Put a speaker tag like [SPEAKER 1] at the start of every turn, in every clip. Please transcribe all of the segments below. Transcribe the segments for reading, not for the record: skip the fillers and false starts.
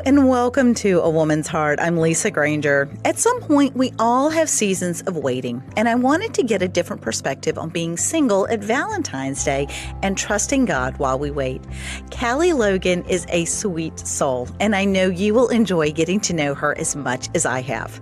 [SPEAKER 1] and welcome to A Woman's Heart. I'm Lisa Granger. At some point, we all have seasons of waiting, and I wanted to get a different perspective on being single at Valentine's Day and trusting God while we wait. Callie Logan is a sweet soul, and I know you will enjoy getting to know her as much as I have.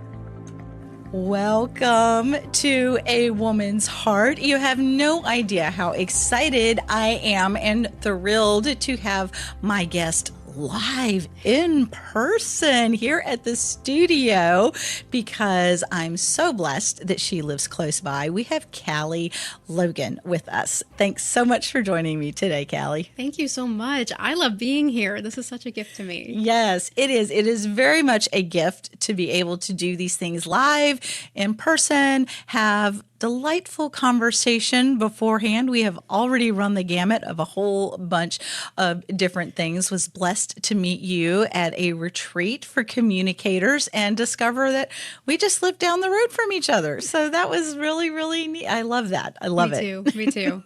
[SPEAKER 1] Welcome to A Woman's Heart. You have no idea how excited I am and thrilled to have my guest live in person here at the studio because I'm so blessed that she lives close by. We have Callie Logan with us. Thanks so much for joining me today, Callie.
[SPEAKER 2] Thank you so much. I love being here. This is such a gift to me.
[SPEAKER 1] Yes, it is. It is very much a gift to be able to do these things live in person, have delightful conversation beforehand. We have already run the gamut of a whole bunch of different things. Was blessed to meet you at a retreat for communicators and discover that we just lived down the road from each other. So that was really, really neat. I love that. I love it.
[SPEAKER 2] Me too.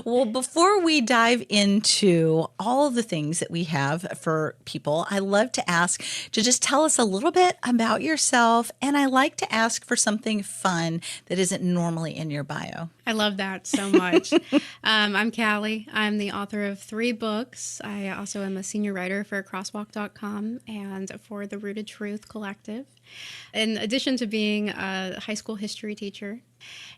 [SPEAKER 1] Well, before we dive into all of the things that we have for people, I love to ask to just tell us a little bit about yourself. And I like to ask for something fun that isn't normally in your bio.
[SPEAKER 2] I love that so much. I'm Callie. I'm the author of 3 books. I also am a senior writer for crosswalk.com and for the Rooted Truth Collective, in addition to being a high school history teacher.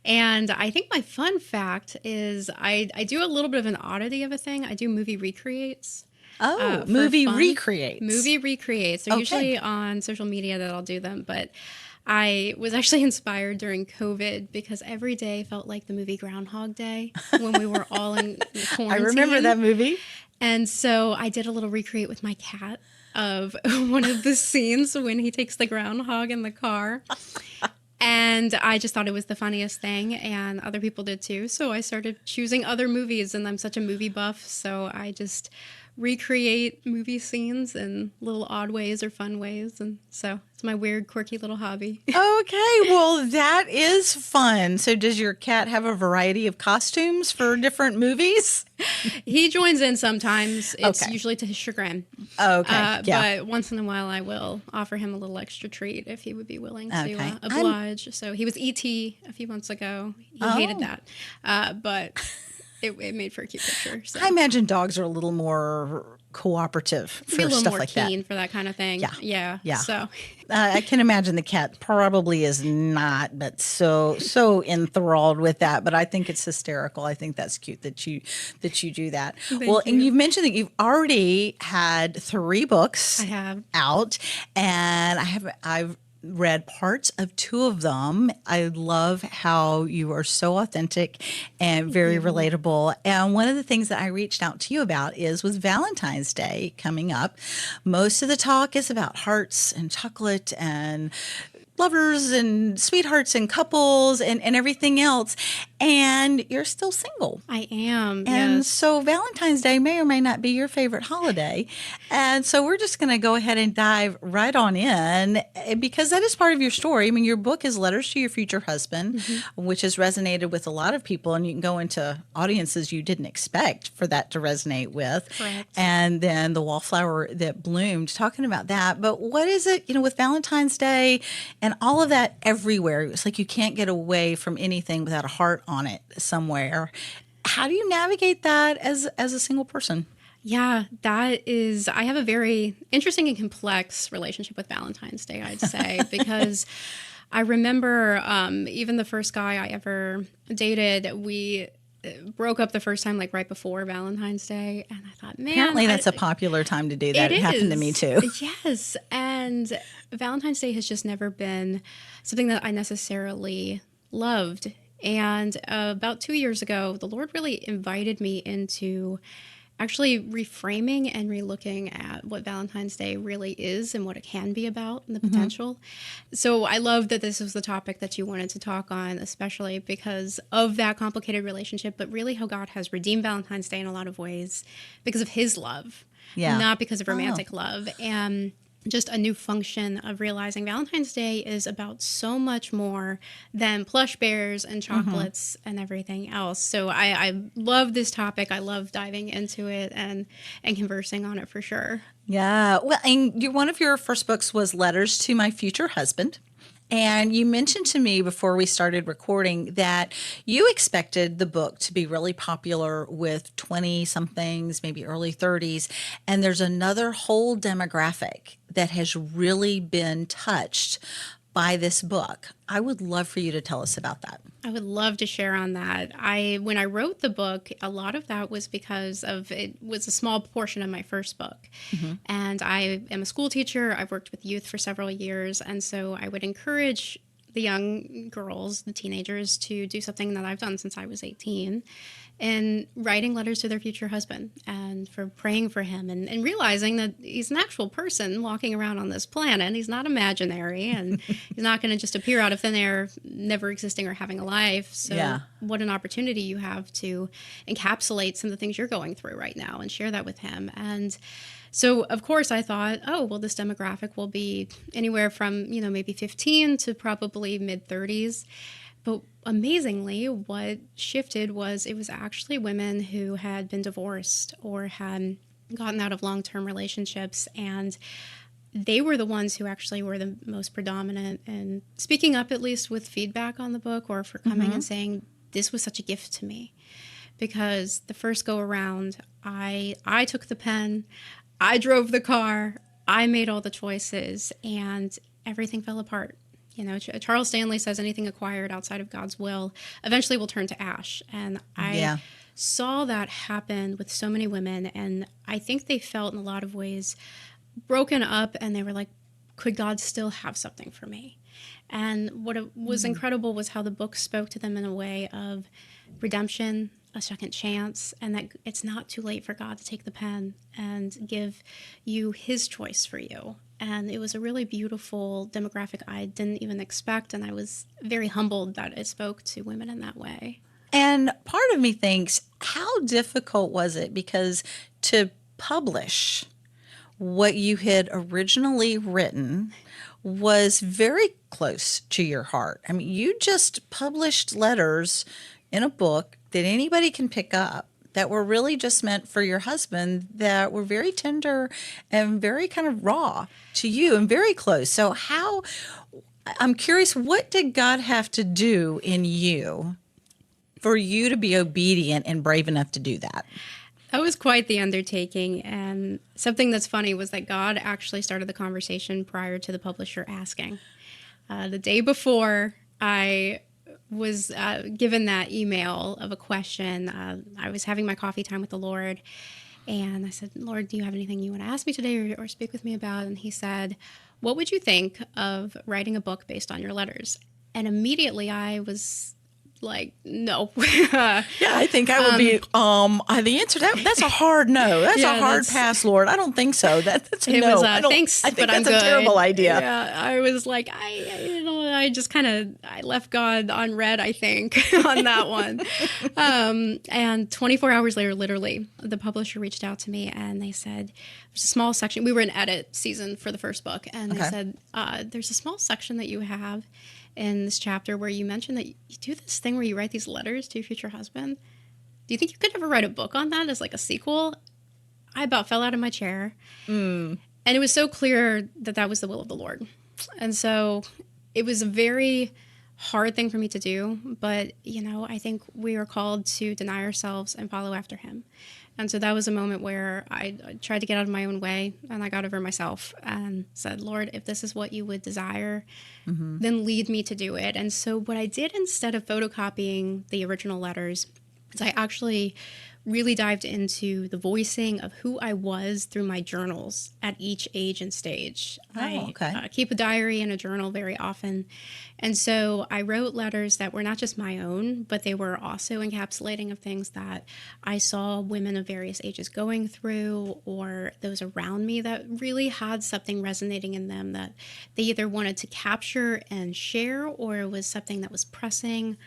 [SPEAKER 2] And I think my fun fact is I do a little bit of an oddity of a thing. I do movie recreates.
[SPEAKER 1] Movie recreates.
[SPEAKER 2] Movie recreates. They're usually on social media that I'll do them, but I was actually inspired during COVID because every day felt like the movie Groundhog Day when we were all in quarantine.
[SPEAKER 1] I remember that movie.
[SPEAKER 2] And so I did a little recreate with my cat of one of the scenes when he takes the groundhog in the car. And I just thought it was the funniest thing, and other people did too. So I started choosing other movies, and I'm such a movie buff, so I just recreate movie scenes in little odd ways or fun ways. And so it's my weird, quirky little hobby.
[SPEAKER 1] Okay, well, that is fun. So does your cat have a variety of costumes for different movies?
[SPEAKER 2] He joins in sometimes. It's usually to his chagrin.
[SPEAKER 1] Okay,
[SPEAKER 2] But once in a while, I will offer him a little extra treat if he would be willing to oblige. So he was E.T. a few months ago. He hated that. But it made for a cute picture. So.
[SPEAKER 1] I imagine dogs are a little more cooperative for stuff like that.
[SPEAKER 2] A little more keen for that kind of thing. Yeah. So
[SPEAKER 1] I can imagine the cat probably is not, but so enthralled with that. But I think it's hysterical. I think that's cute that you do that.
[SPEAKER 2] Thank you.
[SPEAKER 1] And you've mentioned that you've already had 3 books
[SPEAKER 2] I have
[SPEAKER 1] out, and I've read parts of 2 of them. I love how you are so authentic and very relatable. And one of the things that I reached out to you about is with Valentine's Day coming up, most of the talk is about hearts and chocolate and lovers and sweethearts and couples and everything else. And you're still single.
[SPEAKER 2] I am.
[SPEAKER 1] And so Valentine's Day may or may not be your favorite holiday. And so we're just going to go ahead and dive right on in because that is part of your story. I mean, your book is Letters to Your Future Husband, which has resonated with a lot of people. And you can go into audiences you didn't expect for that to resonate with.
[SPEAKER 2] Correct.
[SPEAKER 1] And then The Wallflower That Bloomed, talking about that. But what is it, with Valentine's Day and all of that everywhere? It's like you can't get away from anything without a heart on it somewhere. How do you navigate that as a single person?
[SPEAKER 2] Yeah, I have a very interesting and complex relationship with Valentine's Day, I'd say, because I remember even the first guy I ever dated, we broke up the first time like right before Valentine's Day, and I thought, man,
[SPEAKER 1] apparently that's a popular time to do that. It happened to me too.
[SPEAKER 2] Yes, and Valentine's Day has just never been something that I necessarily loved. And about 2 years ago, the Lord really invited me into actually reframing and relooking at what Valentine's Day really is and what it can be about and the potential. So I love that this was the topic that you wanted to talk on, especially because of that complicated relationship, but really how God has redeemed Valentine's Day in a lot of ways because of his love, not because of romantic love. And just a new function of realizing Valentine's Day is about so much more than plush bears and chocolates and everything else. So I love this topic. I love diving into it and conversing on it for sure.
[SPEAKER 1] Yeah. Well, and one of your first books was Letters to My Future Husband. And you mentioned to me before we started recording that you expected the book to be really popular with 20 somethings, maybe early 30s. And there's another whole demographic that has really been touched by this book. I would love for you to tell us about that.
[SPEAKER 2] I would love to share on that. When I wrote the book, a lot of that was because of it was a small portion of my first book. And I am a school teacher. I've worked with youth for several years. And so I would encourage the young girls, the teenagers, to do something that I've done since I was 18 and writing letters to their future husband and for praying for him and realizing that he's an actual person walking around on this planet. He's not imaginary and he's not going to just appear out of thin air, never existing or having a life. So what an opportunity you have to encapsulate some of the things you're going through right now and share that with him. And so, of course, I thought, oh, well, this demographic will be anywhere from, maybe 15 to probably mid-30s. But amazingly, what shifted was it was actually women who had been divorced or had gotten out of long-term relationships. And they were the ones who actually were the most predominant in speaking up, at least with feedback on the book or for coming and saying, this was such a gift to me. Because the first go around, I took the pen, I drove the car, I made all the choices, and everything fell apart. Charles Stanley says anything acquired outside of God's will eventually will turn to ash. And I saw that happen with so many women. And I think they felt in a lot of ways broken up and they were like, could God still have something for me? And what was incredible was how the book spoke to them in a way of redemption, a second chance, and that it's not too late for God to take the pen and give you his choice for you. And it was a really beautiful demographic I didn't even expect, and I was very humbled that it spoke to women in that way.
[SPEAKER 1] And part of me thinks, how difficult was it? Because to publish what you had originally written was very close to your heart. I mean, you just published letters in a book that anybody can pick up that were really just meant for your husband, that were very tender and very kind of raw to you and very close. So I'm curious, what did God have to do in you for you to be obedient and brave enough to do that?
[SPEAKER 2] That was quite the undertaking. And something that's funny was that God actually started the conversation prior to the publisher asking. The day before I was given that email of a question, I was having my coffee time with the Lord. And I said, Lord, do you have anything you want to ask me today or speak with me about? And he said, what would you think of writing a book based on your letters? And immediately I was like, no.
[SPEAKER 1] Yeah, I think I would be, the answer to that's a hard no. That's a hard pass, Lord. I don't think so. That's a no.
[SPEAKER 2] Thanks,
[SPEAKER 1] I think
[SPEAKER 2] but
[SPEAKER 1] that's
[SPEAKER 2] I'm
[SPEAKER 1] a
[SPEAKER 2] good.
[SPEAKER 1] terrible idea.
[SPEAKER 2] Yeah, I was like, I just kind of, I left God on red, I think, on that one. And 24 hours later, literally, the publisher reached out to me and they said, there's a small section. We were in edit season for the first book. And they said, there's a small section that you have in this chapter where you mentioned that you do this thing where you write these letters to your future husband. Do you think you could ever write a book on that as like a sequel? I about fell out of my chair. And it was so clear that that was the will of the Lord. And so it was a very hard thing for me to do. But, I think we are called to deny ourselves and follow after him. And so that was a moment where I tried to get out of my own way and I got over myself and said, Lord, if this is what you would desire, then lead me to do it. And so what I did instead of photocopying the original letters is I actually really dived into the voicing of who I was through my journals at each age and stage. I keep a diary and a journal very often. And so I wrote letters that were not just my own, but they were also encapsulating of things that I saw women of various ages going through or those around me that really had something resonating in them that they either wanted to capture and share or it was something that was pressing.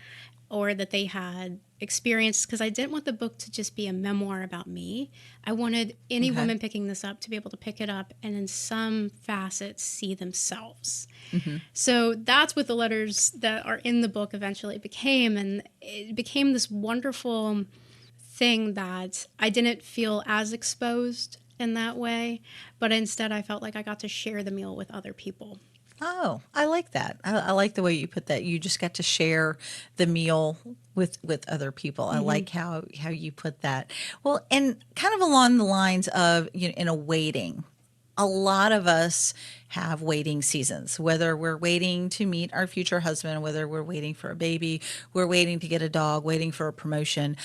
[SPEAKER 2] or that they had experienced, because I didn't want the book to just be a memoir about me. I wanted any
[SPEAKER 1] Okay.
[SPEAKER 2] woman picking this up to be able to pick it up and in some facets see themselves. So that's what the letters that are in the book eventually became. And it became this wonderful thing that I didn't feel as exposed in that way, but instead I felt like I got to share the meal with other people.
[SPEAKER 1] Oh, I like that. I like the way you put that. You just got to share the meal with other people. I like how you put that. Well, and kind of along the lines of, in a waiting. A lot of us have waiting seasons, whether we're waiting to meet our future husband, whether we're waiting for a baby, we're waiting to get a dog, waiting for a promotion.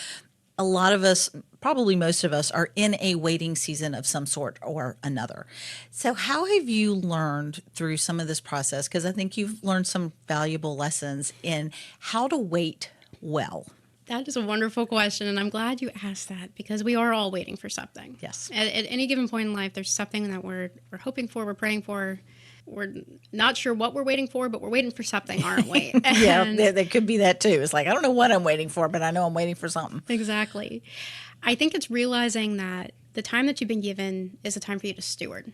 [SPEAKER 1] A lot of us, probably most of us, are in a waiting season of some sort or another. So, how have you learned through some of this process? Because I think you've learned some valuable lessons in how to wait well.
[SPEAKER 2] That is a wonderful question, and I'm glad you asked that, because we are all waiting for something.
[SPEAKER 1] Yes.
[SPEAKER 2] At any given point in life, there's something that we're hoping for, we're praying for. We're not sure what we're waiting for, but we're waiting for something, aren't we?
[SPEAKER 1] Yeah,
[SPEAKER 2] And
[SPEAKER 1] there could be that too. It's like, I don't know what I'm waiting for, but I know I'm waiting for something.
[SPEAKER 2] exactly. I think it's realizing that the time that you've been given is a time for you to steward.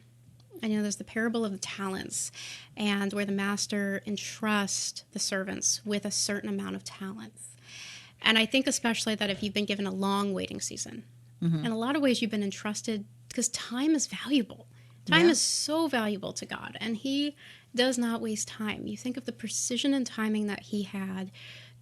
[SPEAKER 2] I know there's the parable of the talents, and where the master entrusts the servants with a certain amount of talents. And I think especially that if you've been given a long waiting season, in a lot of ways you've been entrusted, because time is valuable. Time
[SPEAKER 1] Yeah.
[SPEAKER 2] is so valuable to God, and He does not waste time. You think of the precision and timing that He had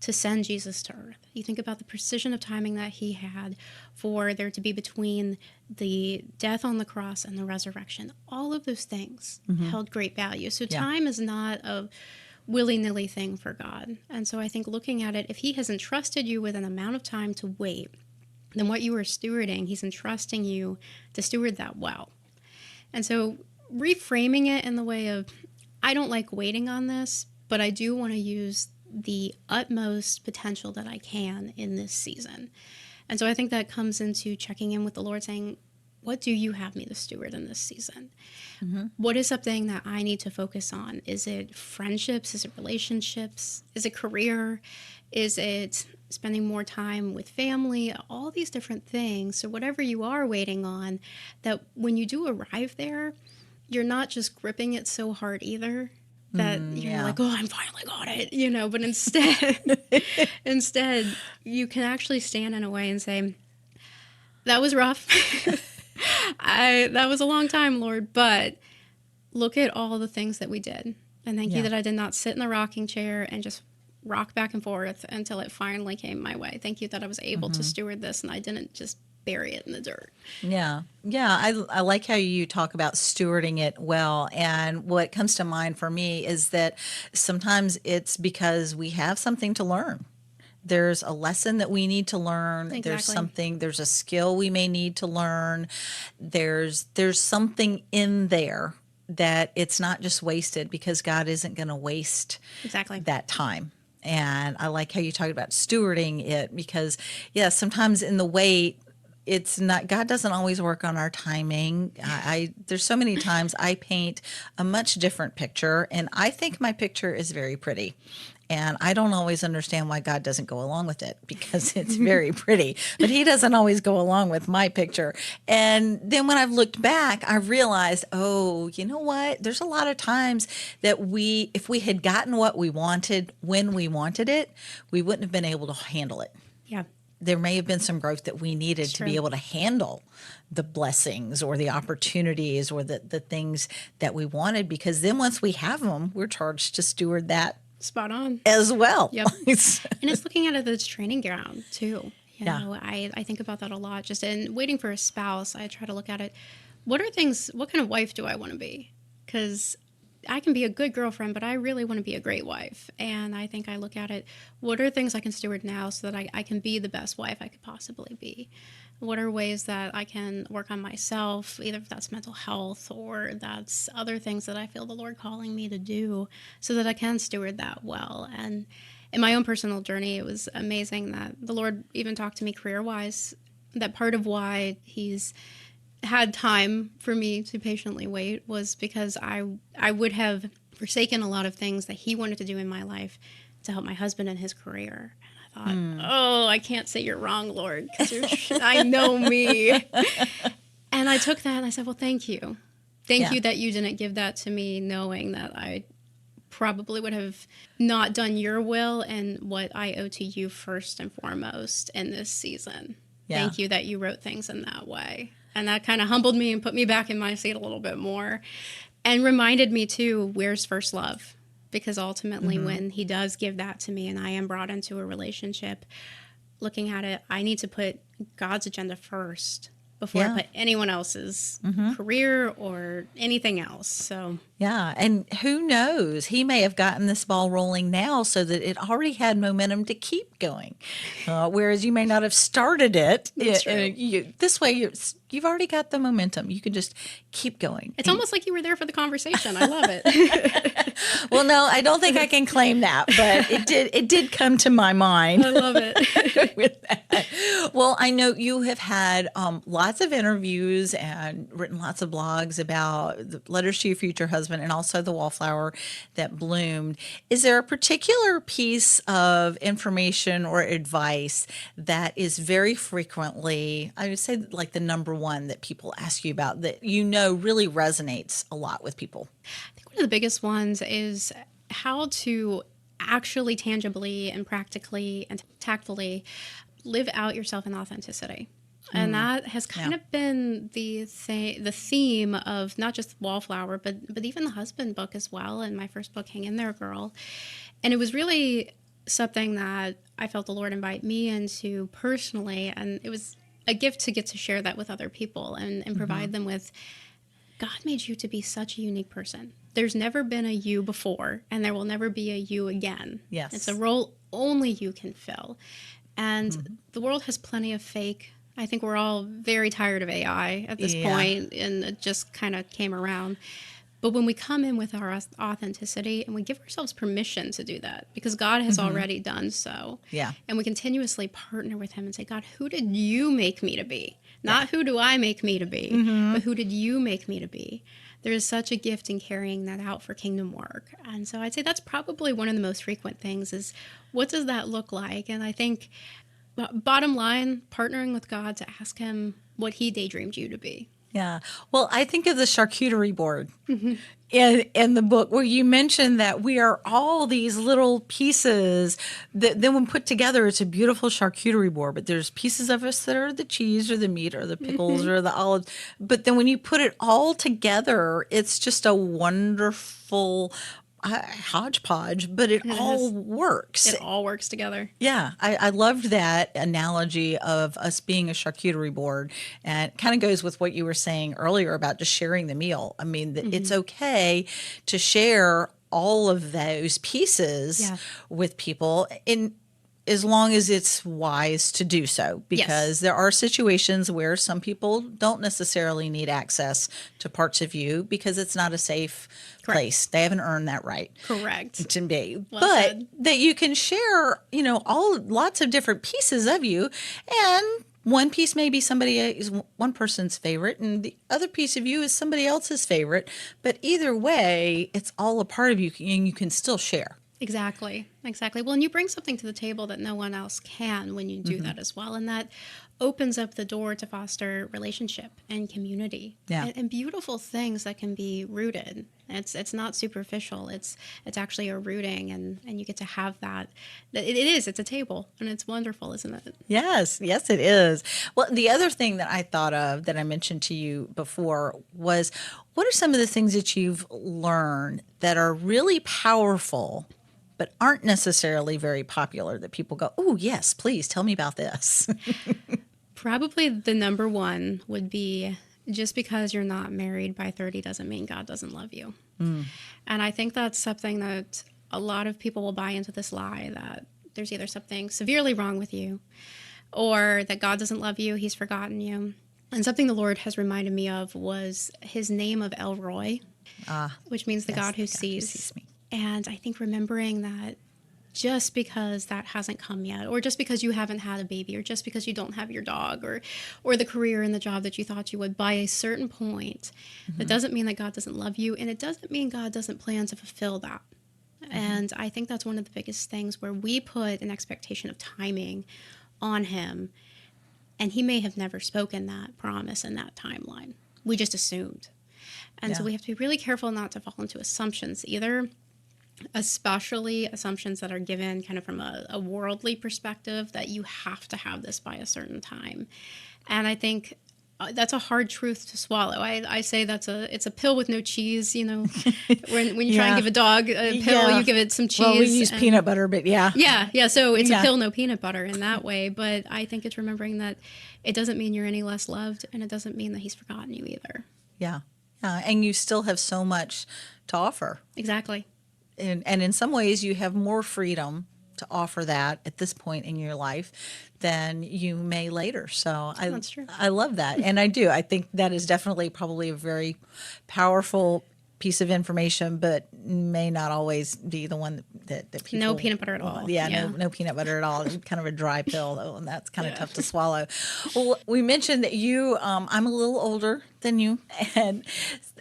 [SPEAKER 2] to send Jesus to earth. You think about the precision of timing that He had for there to be between the death on the cross and the resurrection. All of those things held great value. So
[SPEAKER 1] Yeah.
[SPEAKER 2] time is not a willy-nilly thing for God. And so I think looking at it, if He has entrusted you with an amount of time to wait, then what you are stewarding, He's entrusting you to steward that well. And so reframing it in the way of, I don't like waiting on this, but I do want to use the utmost potential that I can in this season. And so I think that comes into checking in with the Lord, saying, what do you have me to steward in this season? What is something that I need to focus on? Is it friendships? Is it relationships? Is it career? Is it spending more time with family? All these different things. So whatever you are waiting on, that when you do arrive there, you're not just gripping it so hard either that you're
[SPEAKER 1] yeah.
[SPEAKER 2] like, oh, I'm finally got it, but instead you can actually stand in a way and say, that was rough. That was a long time, Lord, but look at all the things that we did. And thank you that I did not sit in the rocking chair and just rock back and forth until it finally came my way. Thank you that I was able to steward this and I didn't just bury it in the dirt.
[SPEAKER 1] Yeah. Yeah. I like how you talk about stewarding it well. And what comes to mind for me is that sometimes it's because we have something to learn. There's a lesson that we need to learn.
[SPEAKER 2] Exactly.
[SPEAKER 1] There's a skill we may need to learn. There's something in there that it's not just wasted, because God isn't going to waste
[SPEAKER 2] Exactly.
[SPEAKER 1] that time. And I like how you talked about stewarding it, because sometimes in the wait, it's not, God doesn't always work on our timing. There's so many times I paint a much different picture, and I think my picture is very pretty. And I don't always understand why God doesn't go along with it, because it's very pretty, but He doesn't always go along with my picture. And then when I've looked back, I've realized, oh, you know what? There's a lot of times that if we had gotten what we wanted when we wanted it, we wouldn't have been able to handle it.
[SPEAKER 2] Yeah.
[SPEAKER 1] There may have been some growth that we needed to be able to handle the blessings or the opportunities or the things that we wanted, because then once we have them, we're charged to steward that
[SPEAKER 2] Spot on.
[SPEAKER 1] as well.
[SPEAKER 2] Yep. And it's looking at it as training ground too. You know, I think about that a lot. Just in waiting for a spouse, I try to look at it. What kind of wife do I want to be? Because I can be a good girlfriend, but I really want to be a great wife. And I think I look at it, what are things I can steward now so that I can be the best wife I could possibly be? What are ways that I can work on myself, either if that's mental health or that's other things that I feel the Lord calling me to do, so that I can steward that well. And in my own personal journey, it was amazing that the Lord even talked to me career-wise, that part of why He's had time for me to patiently wait was because I would have forsaken a lot of things that He wanted to do in my life to help my husband in his career. And I thought, oh, I can't say you're wrong, Lord, because I know me. And I took that and I said, well, thank you. Thank you that you didn't give that to me knowing that I probably would have not done your will and what I owe to you first and foremost in this season. Yeah. Thank you that you wrote things in that way. And that kind of humbled me and put me back in my seat a little bit more and reminded me too, where's first love? Because ultimately when he does give that to me and I am brought into a relationship, looking at it, I need to put God's agenda first before I put anyone else's career or anything else. So
[SPEAKER 1] yeah, and who knows? He may have gotten this ball rolling now so that it already had momentum to keep going, whereas you may not have started it.
[SPEAKER 2] That's true.
[SPEAKER 1] This way, you've already got the momentum. You can just keep going.
[SPEAKER 2] It's almost like you were there for the conversation. I love it.
[SPEAKER 1] Well, no, I don't think I can claim that, but it did come to my mind.
[SPEAKER 2] I love it.
[SPEAKER 1] With that. Well, I know you have had lots of interviews and written lots of blogs about the letters to your future husband and also the wallflower that bloomed. Is there a particular piece of information or advice that is very frequently, I would say like the number one that people ask you about that really resonates a lot with people?
[SPEAKER 2] I think one of the biggest ones is how to actually tangibly and practically and tactfully live out yourself in authenticity. And that has kind of been the theme of not just Wallflower, but even the husband book as well, and my first book, Hang in There, Girl. And it was really something that I felt the Lord invite me into personally, and it was a gift to get to share that with other people and provide them with, God made you to be such a unique person. There's never been a you before, and there will never be a you again.
[SPEAKER 1] Yes.
[SPEAKER 2] It's a role only you can fill. And the world has plenty of fake. I think we're all very tired of AI at this point, and it just kind of came around. But when we come in with our authenticity and we give ourselves permission to do that, because God has already done so, and we continuously partner with him and say, God, who did you make me to be? Not who do I make me to be, but who did you make me to be? There is such a gift in carrying that out for kingdom work. And so I'd say that's probably one of the most frequent things is, what does that look like? And I think bottom line, partnering with God to ask him what he daydreamed you to be.
[SPEAKER 1] Yeah. Well, I think of the charcuterie board in the book where you mentioned that we are all these little pieces that then when put together, it's a beautiful charcuterie board. But there's pieces of us that are the cheese or the meat or the pickles or the olives. But then when you put it all together, it's just a wonderful hodgepodge, but it all works.
[SPEAKER 2] It all works together.
[SPEAKER 1] Yeah, I loved that analogy of us being a charcuterie board, and it kind of goes with what you were saying earlier about just sharing the meal. I mean, it's okay to share all of those pieces with people as long as it's wise to do so, because there are situations where some people don't necessarily need access to parts of you because it's not a safe place. They haven't earned that right.
[SPEAKER 2] Correct.
[SPEAKER 1] To be.
[SPEAKER 2] Well
[SPEAKER 1] but
[SPEAKER 2] said.
[SPEAKER 1] that you can share, lots of different pieces of you, and one piece may be one person's favorite, and the other piece of you is somebody else's favorite. But either way, it's all a part of you, and you can still share.
[SPEAKER 2] Exactly. Well, and you bring something to the table that no one else can when you do that as well. And that opens up the door to foster relationship and community and beautiful things that can be rooted. It's not superficial. It's actually a rooting, and you get to have that. It's a table, and it's wonderful, isn't it?
[SPEAKER 1] Yes, it is. Well, the other thing that I thought of that I mentioned to you before was, what are some of the things that you've learned that are really powerful but aren't necessarily very popular that people go, oh, yes, please tell me about this?
[SPEAKER 2] Probably the number one would be, just because you're not married by 30 doesn't mean God doesn't love you. And I think that's something that a lot of people will buy into, this lie that there's either something severely wrong with you or that God doesn't love you, he's forgotten you. And something the Lord has reminded me of was his name of El Roy, which means the God who sees
[SPEAKER 1] me.
[SPEAKER 2] And I think remembering that just because that hasn't come yet, or just because you haven't had a baby, or just because you don't have your dog, or the career and the job that you thought you would by a certain point, that doesn't mean that God doesn't love you, and it doesn't mean God doesn't plan to fulfill that. And I think that's one of the biggest things where we put an expectation of timing on him, and he may have never spoken that promise in that timeline. We just assumed. And so we have to be really careful not to fall into assumptions either, especially assumptions that are given kind of from a worldly perspective that you have to have this by a certain time. And I think that's a hard truth to swallow. I say it's a pill with no cheese. When you try and give a dog a pill, you give it some cheese.
[SPEAKER 1] Well, we use peanut butter, but yeah.
[SPEAKER 2] So it's a pill, no peanut butter in that way. But I think it's remembering that it doesn't mean you're any less loved, and it doesn't mean that he's forgotten you either.
[SPEAKER 1] Yeah. And you still have so much to offer.
[SPEAKER 2] Exactly.
[SPEAKER 1] And in some ways, you have more freedom to offer that at this point in your life than you may later. So
[SPEAKER 2] That's true.
[SPEAKER 1] I love that. And I do. I think that is definitely probably a very powerful piece of information, but may not always be the one that people...
[SPEAKER 2] No peanut butter at all.
[SPEAKER 1] Yeah. No peanut butter at all. It's kind of a dry pill, though, and that's kind of tough to swallow. Well, we mentioned that you, I'm a little older than you, and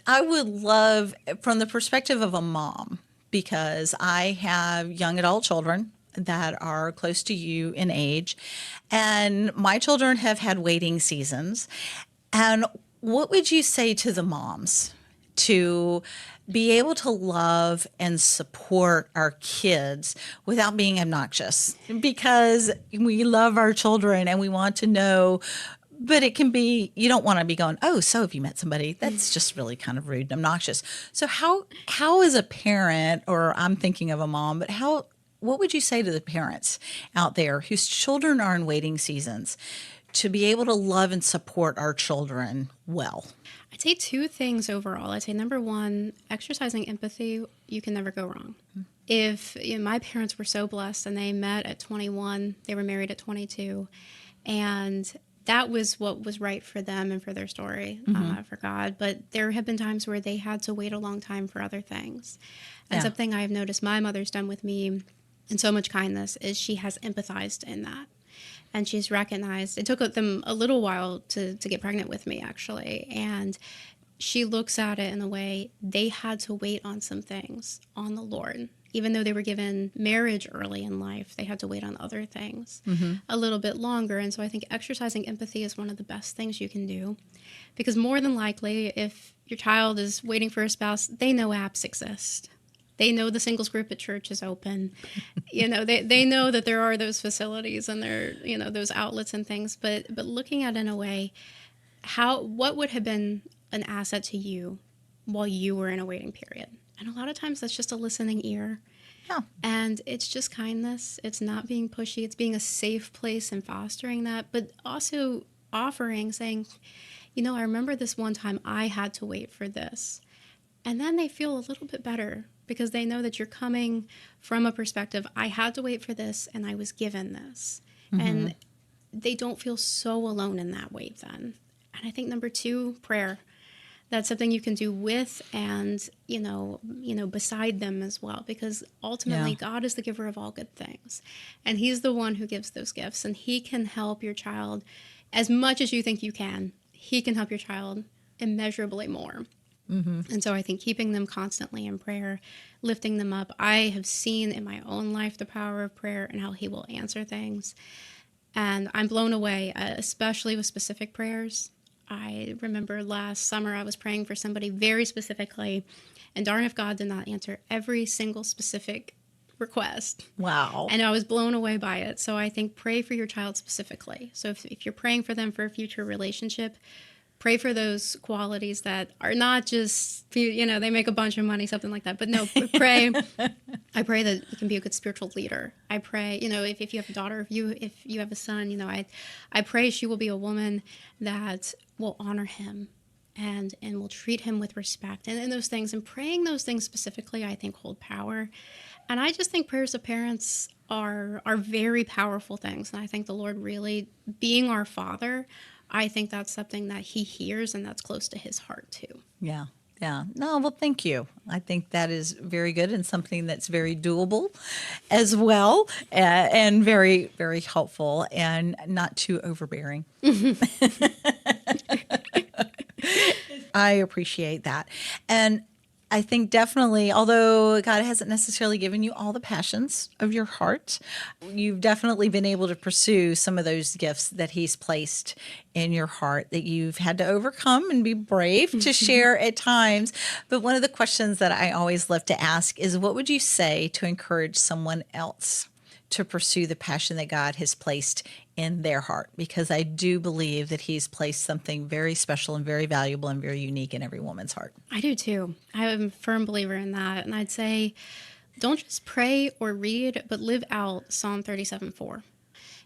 [SPEAKER 1] I would love, from the perspective of a mom, because I have young adult children that are close to you in age, and my children have had waiting seasons. And what would you say to the moms to be able to love and support our kids without being obnoxious? Because we love our children and we want to know, but it can be, you don't want to be going, oh, so have you met somebody? That's just really kind of rude and obnoxious. So how as a parent, or I'm thinking of a mom, but what would you say to the parents out there whose children are in waiting seasons to be able to love and support our children well?
[SPEAKER 2] I'd say two things overall. I'd say number one, exercising empathy, you can never go wrong. If my parents were so blessed and they met at 21, they were married at 22, and that was what was right for them and for their story, for God. But there have been times where they had to wait a long time for other things. And something I've noticed my mother's done with me in so much kindness is she has empathized in that. And she's recognized, it took them a little while to get pregnant with me, actually. And she looks at it in a way, they had to wait on some things on the Lord. Even though they were given marriage early in life, they had to wait on other things a little bit longer. And so I think exercising empathy is one of the best things you can do. Because more than likely, if your child is waiting for a spouse, they know apps exist. They know the singles group at church is open. They know that there are those facilities and there, those outlets and things. But looking at it in a way, what would have been an asset to you while you were in a waiting period? And a lot of times that's just a listening ear. Yeah. And it's just kindness. It's not being pushy. It's being a safe place and fostering that, but also offering, saying, I remember this one time I had to wait for this. And then they feel a little bit better because they know that you're coming from a perspective, I had to wait for this and I was given this. And they don't feel so alone in that wait then. And I think number two, prayer. That's something you can do with and, beside them as well, because ultimately God is the giver of all good things. And he's the one who gives those gifts, and he can help your child as much as you think you can. He can help your child immeasurably more. And so I think keeping them constantly in prayer, lifting them up. I have seen in my own life the power of prayer and how he will answer things. And I'm blown away, especially with specific prayers. I remember last summer I was praying for somebody very specifically, and darn if God did not answer every single specific request.
[SPEAKER 1] Wow.
[SPEAKER 2] And I was blown away by it. So I think pray for your child specifically. So if you're praying for them for a future relationship, pray for those qualities that are not just, they make a bunch of money, something like that. But no, pray. I pray that you can be a good spiritual leader. I pray, if you have a daughter, if you have a son, I pray she will be a woman that will honor him and will treat him with respect and those things. And praying those things specifically, I think, hold power. And I just think prayers of parents are very powerful things. And I think the Lord really, being our Father, I think that's something that he hears and that's close to his heart too.
[SPEAKER 1] Yeah. Yeah. No, well, thank you. I think that is very good and something that's very doable as well, and very, very helpful and not too overbearing. I appreciate that. And I think definitely, although God hasn't necessarily given you all the passions of your heart, you've definitely been able to pursue some of those gifts that He's placed in your heart that you've had to overcome and be brave to share at times. But one of the questions that I always love to ask is, what would you say to encourage someone else to pursue the passion that God has placed in their heart? Because I do believe that He's placed something very special and very valuable and very unique in every woman's heart.
[SPEAKER 2] I do too. I'm a firm believer in that. And I'd say, don't just pray or read, but live out Psalm 37:4.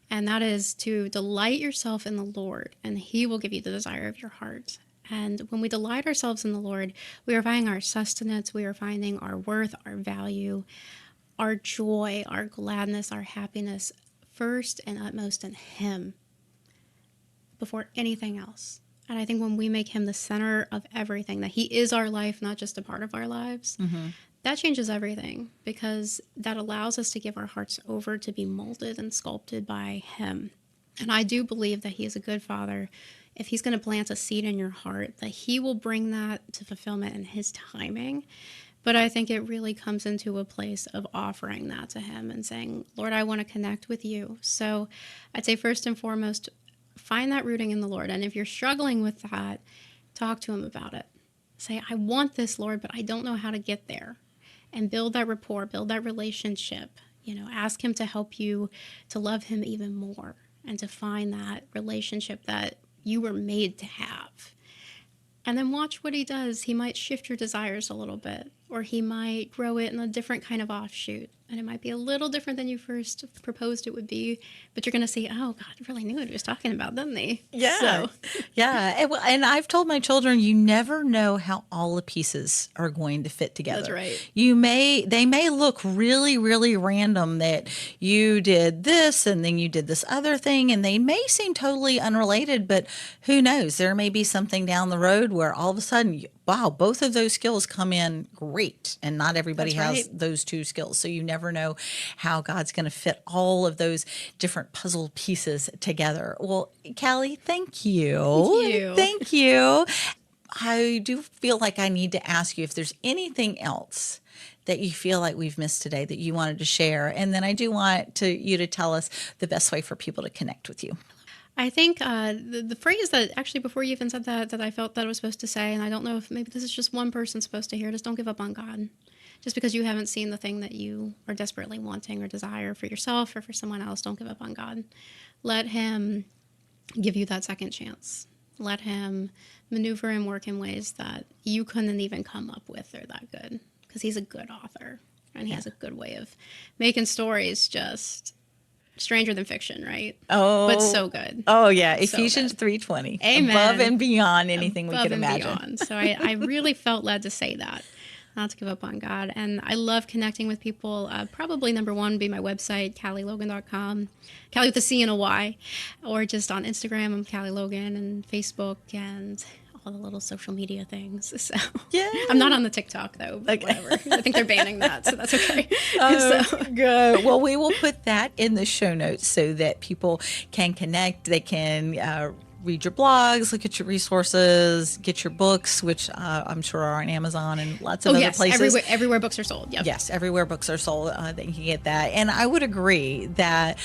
[SPEAKER 2] And that is to delight yourself in the Lord, and He will give you the desire of your heart. And when we delight ourselves in the Lord, we are finding our sustenance, we are finding our worth, our value, our joy, our gladness, our happiness, first and utmost in Him before anything else. And I think when we make Him the center of everything, that He is our life, not just a part of our lives, that changes everything, because that allows us to give our hearts over to be molded and sculpted by Him. And I do believe that He is a good Father. If He's going to plant a seed in your heart, that He will bring that to fulfillment in His timing. But I think it really comes into a place of offering that to Him and saying, Lord, I want to connect with You. So I'd say first and foremost, find that rooting in the Lord. And if you're struggling with that, talk to Him about it. Say, I want this, Lord, but I don't know how to get there. And build that rapport, build that relationship. Ask Him to help you to love Him even more and to find that relationship that you were made to have. And then watch what He does. He might shift your desires a little bit, or He might grow it in a different kind of offshoot. And it might be a little different than you first proposed it would be, but you're going to see, oh, God really knew what He was talking about, didn't He?
[SPEAKER 1] Yeah. Yeah. And I've told my children, you never know how all the pieces are going to fit together.
[SPEAKER 2] That's right.
[SPEAKER 1] They may look really, really random, that you did this and then you did this other thing, and they may seem totally unrelated, but who knows? There may be something down the road where all of a sudden, wow, both of those skills come in great, and not everybody has those two skills. So you never know how God's going to fit all of those different puzzle pieces together. Well, Callie, thank you.
[SPEAKER 2] Thank you.
[SPEAKER 1] Thank you. I do feel like I need to ask you if there's anything else that you feel like we've missed today that you wanted to share. And then I do want you to tell us the best way for people to connect with you.
[SPEAKER 2] I think the phrase that actually before you even said that I felt that I was supposed to say, and I don't know if maybe this is just one person supposed to hear, is don't give up on God. Just because you haven't seen the thing that you are desperately wanting or desire for yourself or for someone else, don't give up on God. Let Him give you that second chance. Let Him maneuver and work in ways that you couldn't even come up with or that good, because He's a good author, and He has a good way of making stories just stranger than fiction, right?
[SPEAKER 1] Oh,
[SPEAKER 2] but so good.
[SPEAKER 1] Oh yeah,
[SPEAKER 2] So
[SPEAKER 1] Ephesians
[SPEAKER 2] good.
[SPEAKER 1] 3:20.
[SPEAKER 2] Amen.
[SPEAKER 1] Above and beyond anything we
[SPEAKER 2] Above
[SPEAKER 1] could
[SPEAKER 2] and
[SPEAKER 1] imagine.
[SPEAKER 2] beyond. So I really felt led to say that, not to give up on God. And I love connecting with people. Probably number one would be my website, CallieLogan.com. Callie with a C and a Y. Or just on Instagram, I'm Callie Logan, and Facebook, and all the little social media things. So
[SPEAKER 1] Yeah.
[SPEAKER 2] I'm not on the TikTok though, but whatever. I think they're banning that, so that's okay.
[SPEAKER 1] Good. Well, we will put that in the show notes so that people can connect. They can read your blogs, look at your resources, get your books, which I'm sure are on Amazon and lots of other places.
[SPEAKER 2] Everywhere books are sold. Yep.
[SPEAKER 1] Yes, everywhere books are sold, that you can get that. And I would agree that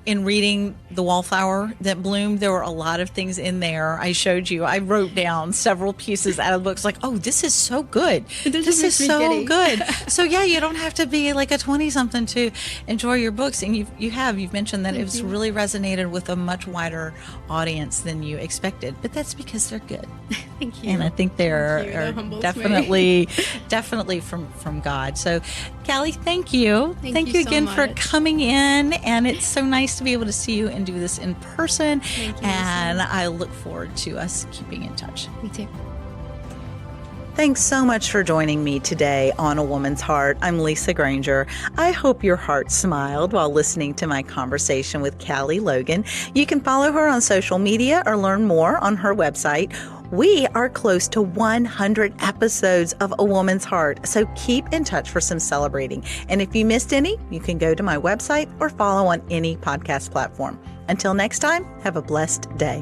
[SPEAKER 1] in reading The Wallflower That Bloomed, there were a lot of things in there. I showed you. I wrote down several pieces out of books like, oh, this is so good. This is so good. So, yeah, you don't have to be like a 20-something to enjoy your books. And you've mentioned that it's really resonated with a much wider audience than you expected. But that's because they're good.
[SPEAKER 2] Thank you.
[SPEAKER 1] And I think they're definitely from God. So, Callie, thank you. Thank you
[SPEAKER 2] so
[SPEAKER 1] again for
[SPEAKER 2] much.
[SPEAKER 1] coming in. And it's so nice to be able to see you and do this in person.
[SPEAKER 2] Thank you.
[SPEAKER 1] And I look forward to us keeping in touch.
[SPEAKER 2] Me too.
[SPEAKER 1] Thanks so much for joining me today on A Woman's Heart. I'm Lisa Granger. I hope your heart smiled while listening to my conversation with Callie Logan. You can follow her on social media or learn more on her website. We are close to 100 episodes of A Woman's Heart, so keep in touch for some celebrating. And if you missed any, you can go to my website or follow on any podcast platform. Until next time, have a blessed day.